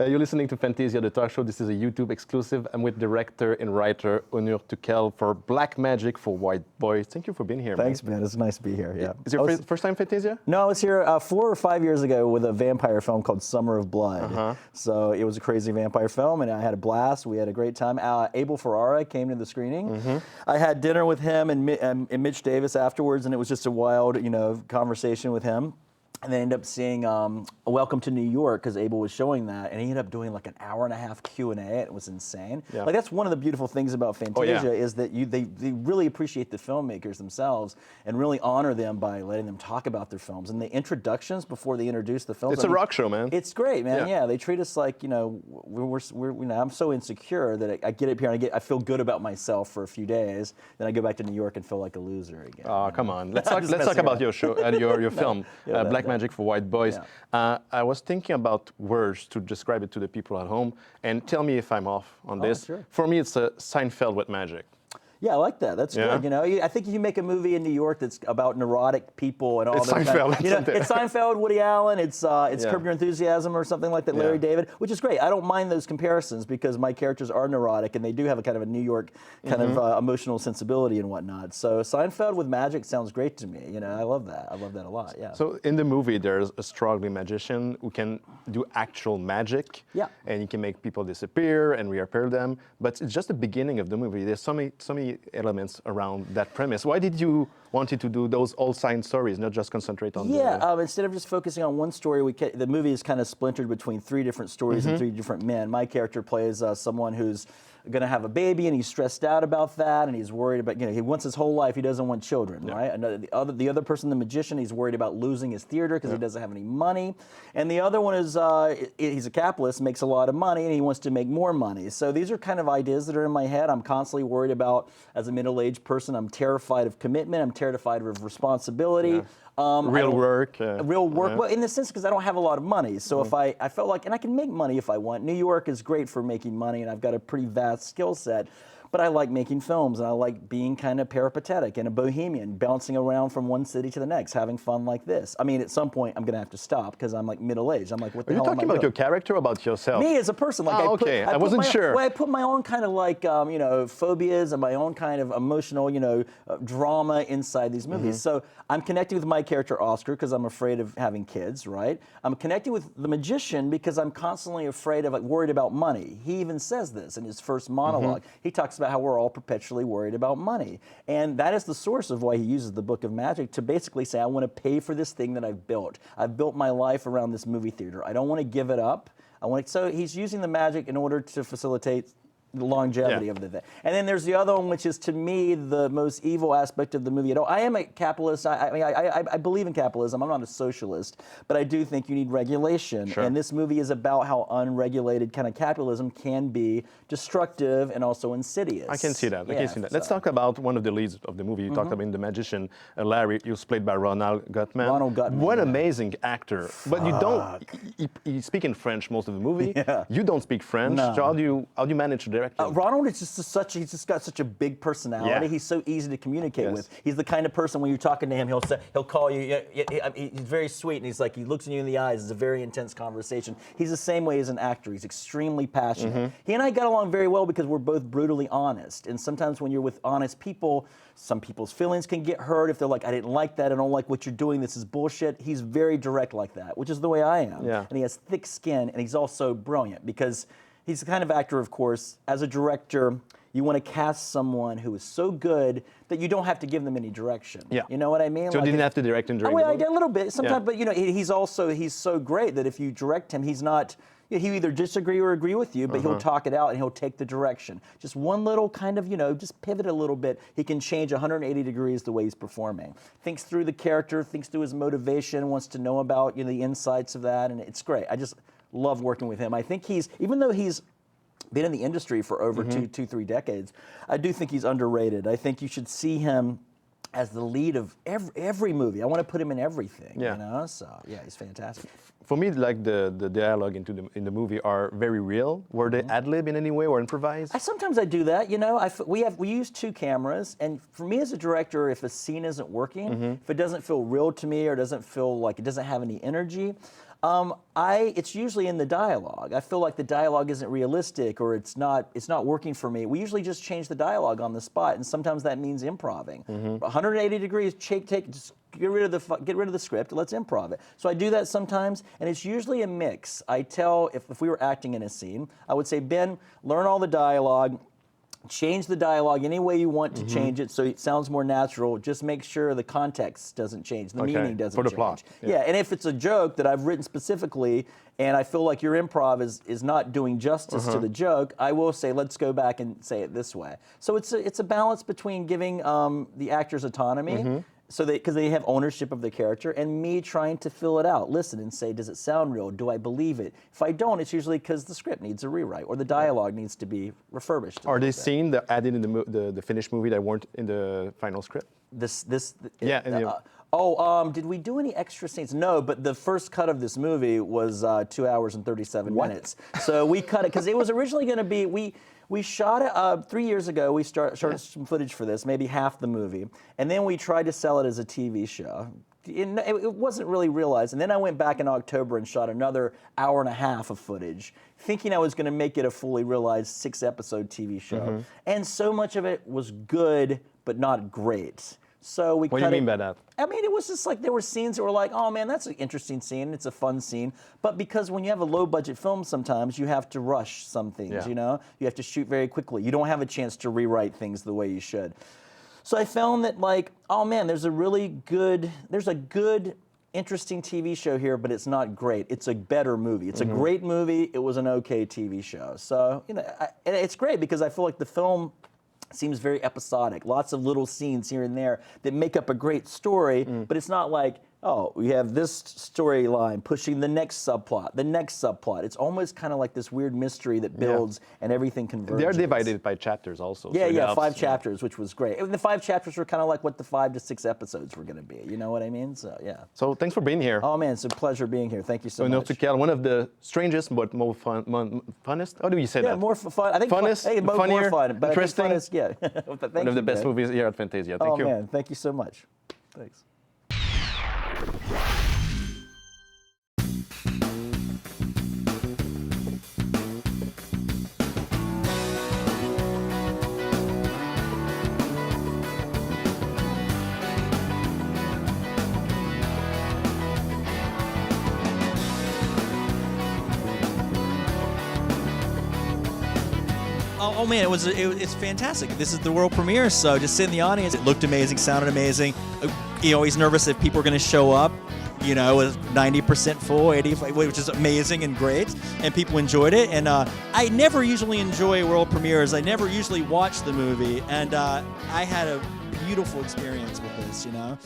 You're listening to Fantasia, the talk show. This is a YouTube exclusive. I'm with director and writer Onur Tukel for Black Magic for White Boys. Thank you for being here. Thanks, man. It's nice to be here. Yeah. Is your first time Fantasia? No, I was here 4 or 5 years ago with a vampire film called Summer of Blood. So it was a crazy vampire film, and I had a blast. We had a great time. Abel Ferrara came to the screening. I had dinner with him and Mitch Davis afterwards, and it was just a wild, conversation with him. And then ended up seeing Welcome to New York because Abel was showing that, and he ended up doing like an hour-and-a-half Q&A. It was insane. Yeah. Like that's one of the beautiful things about Fantasia is that they really appreciate the filmmakers themselves and really honor them by letting them talk about their films. And the introductions before they introduce the films. It's a rock show, man. It's great, man. Yeah, they treat us like we're I'm so insecure that I get up here and I feel good about myself for a few days. Then I go back to New York and feel like a loser again. Oh, come on. Let's talk about your show and your film, Black Magic for White Boys. Yeah. I was thinking about words to describe it to the people at home, and tell me if I'm off on this. Sure. For me, it's a Seinfeld with magic. Yeah, I like that. That's good. I think if you make a movie in New York that's about neurotic people and all it's that. Seinfeld. It's Seinfeld, Woody Allen. It's Curb Your Enthusiasm or something like that. Larry David, which is great. I don't mind those comparisons because my characters are neurotic and they do have a kind of a New York kind of emotional sensibility and whatnot. So Seinfeld with magic sounds great to me. I love that. I love that a lot. Yeah. So in the movie, there's a struggling magician who can do actual magic. Yeah. And he can make people disappear and reappear them. But it's just the beginning of the movie. There's so many elements around that premise. Why did you want to do those old science stories, not just concentrate on instead of just focusing on one story, the movie is kind of splintered between 3 different stories and 3 different men. My character plays someone who's going to have a baby, and he's stressed out about that, and he's worried about, he wants his whole life, he doesn't want children, right? And the other person, the magician, he's worried about losing his theater because he doesn't have any money. And the other one is, he's a capitalist, makes a lot of money, and he wants to make more money. So these are kind of ideas that are in my head. I'm constantly worried about, as a middle-aged person, I'm terrified of commitment, I'm terrified of responsibility. Yeah. Real work. Well, in the sense, because I don't have a lot of money. So if I felt like, and I can make money if I want. New York is great for making money, and I've got a pretty vast skill set. But I like making films, and I like being kind of peripatetic and a bohemian, bouncing around from one city to the next, having fun like this. I mean, at some point, I'm going to have to stop because I'm like middle-aged. I'm like, what the hell am I doing? Are you talking about your character or about yourself? Me as a person. Like, I wasn't sure. Well, I put my own kind of like, phobias and my own kind of emotional, drama inside these movies. So I'm connecting with my character, Oscar, because I'm afraid of having kids, right? I'm connecting with the magician because I'm constantly afraid of, worried about money. He even says this in his first monologue. He talks about how we're all perpetually worried about money. And that is the source of why he uses the Book of Magic to basically say, I want to pay for this thing that I've built. I've built my life around this movie theater. I don't want to give it up. So he's using the magic in order to facilitate the longevity of the thing. And then there's the other one, which is, to me, the most evil aspect of the movie at all. I am a capitalist. I believe in capitalism. I'm not a socialist. But I do think you need regulation. Sure. And this movie is about how unregulated kind of capitalism can be destructive and also insidious. I can see that. Let's talk about one of the leads of the movie. You talked about the magician, Larry. He was played by Ronald Gutman. What an amazing actor. But you don't, you speak in French most of the movie. You don't speak French. No. So how do you manage to direct? Ronald is he's just got such a big personality. He's so easy to communicate with. He's the kind of person when you're talking to him, he'll call you. He's very sweet, and he looks at you in the eyes. It's a very intense conversation. He's the same way as an actor. He's extremely passionate. He and I got along very well because we're both brutally honest. And sometimes when you're with honest people, some people's feelings can get hurt if they're like, I didn't like that, I don't like what you're doing, this is bullshit. He's very direct like that, which is the way I am. And he has thick skin, and he's also brilliant because he's the kind of actor, of course, as a director, you want to cast someone who is so good that you don't have to give them any direction. You know what I mean? So you didn't have to direct him during the movie? I did a little bit sometimes, but he's so great that if you direct him, he's not, he either disagree or agree with you, but he'll talk it out and he'll take the direction. Just one little kind of, just pivot a little bit. He can change 180 degrees the way he's performing. Thinks through the character, thinks through his motivation, wants to know about the insights of that, and it's great. I just love working with him. I think even though he's been in the industry for over 3 decades, I do think he's underrated. I think you should see him as the lead of every movie. I want to put him in everything, So, he's fantastic. For me, like the dialogue in the movie are very real. Were they ad-lib in any way or improvised? Sometimes I do that. We use 2 cameras, and for me as a director, if a scene isn't working, if it doesn't feel real to me or doesn't feel like it doesn't have any energy, It's usually in the dialogue. I feel like the dialogue isn't realistic, or it's not working for me. We usually just change the dialogue on the spot, and sometimes that means improving. 180 degrees, just get rid of the script. Let's improv it. So I do that sometimes, and it's usually a mix. I tell if we were acting in a scene, I would say, Ben, learn all the dialogue. Change the dialogue any way you want to change it so it sounds more natural. Just make sure the context doesn't change, the meaning doesn't change. Plot. Yeah, and if it's a joke that I've written specifically and I feel like your improv is not doing justice to the joke, I will say, let's go back and say it this way. So it's a balance between giving the actors autonomy, because they have ownership of the character, and me trying to fill it out, listen and say, does it sound real? Do I believe it? If I don't, it's usually because the script needs a rewrite or the dialogue needs to be refurbished. Are they scenes that added in the finished movie that weren't in the final script? Did we do any extra scenes? No, but the first cut of this movie was 2 hours and 37 minutes. So we cut it because it was originally going to be we shot it 3 years ago. We started some footage for this, maybe half the movie, and then we tried to sell it as a TV show. It wasn't really realized, and then I went back in October and shot another hour and a half of footage, thinking I was going to make it a fully realized 6-episode TV show. And so much of it was good, but not great. So we What do you mean by that? I mean, it was just like there were scenes that were like, oh man, that's an interesting scene. It's a fun scene. But because when you have a low budget film, sometimes you have to rush some things, you know? You have to shoot very quickly. You don't have a chance to rewrite things the way you should. So I found that like, oh man, there's a good, interesting TV show here, but it's not great. It's a better movie. It's a great movie. It was an okay TV show. So, you know, and it's great because I feel like the film seems very episodic. Lots of little scenes here and there that make up a great story, but it's not like, oh, we have this storyline pushing the next subplot. It's almost kind of like this weird mystery that builds and everything converges. They're divided by chapters also. Yeah, so 5 chapters, which was great. And the 5 chapters were kind of like what the 5 to 6 episodes were going to be. You know what I mean? So, yeah. So thanks for being here. Oh, man, it's a pleasure being here. Thank you so much. Onur Tukel, one of the strangest but more funnest? How do you say that? Yeah, more fun. I think funnest, funnier, more fun, but interesting. Funnest, yeah. One of the best movies here at Fantasia. Thank you. Oh, man, thank you so much. Thanks. Oh man, it's fantastic. This is the world premiere, so just sit in the audience. It looked amazing, sounded amazing. You're always nervous if people are going to show up. You know, it was 90% full, 85%, which is amazing and great, and people enjoyed it. And I never usually enjoy world premieres. I never usually watch the movie, and I had a beautiful experience with this. You know.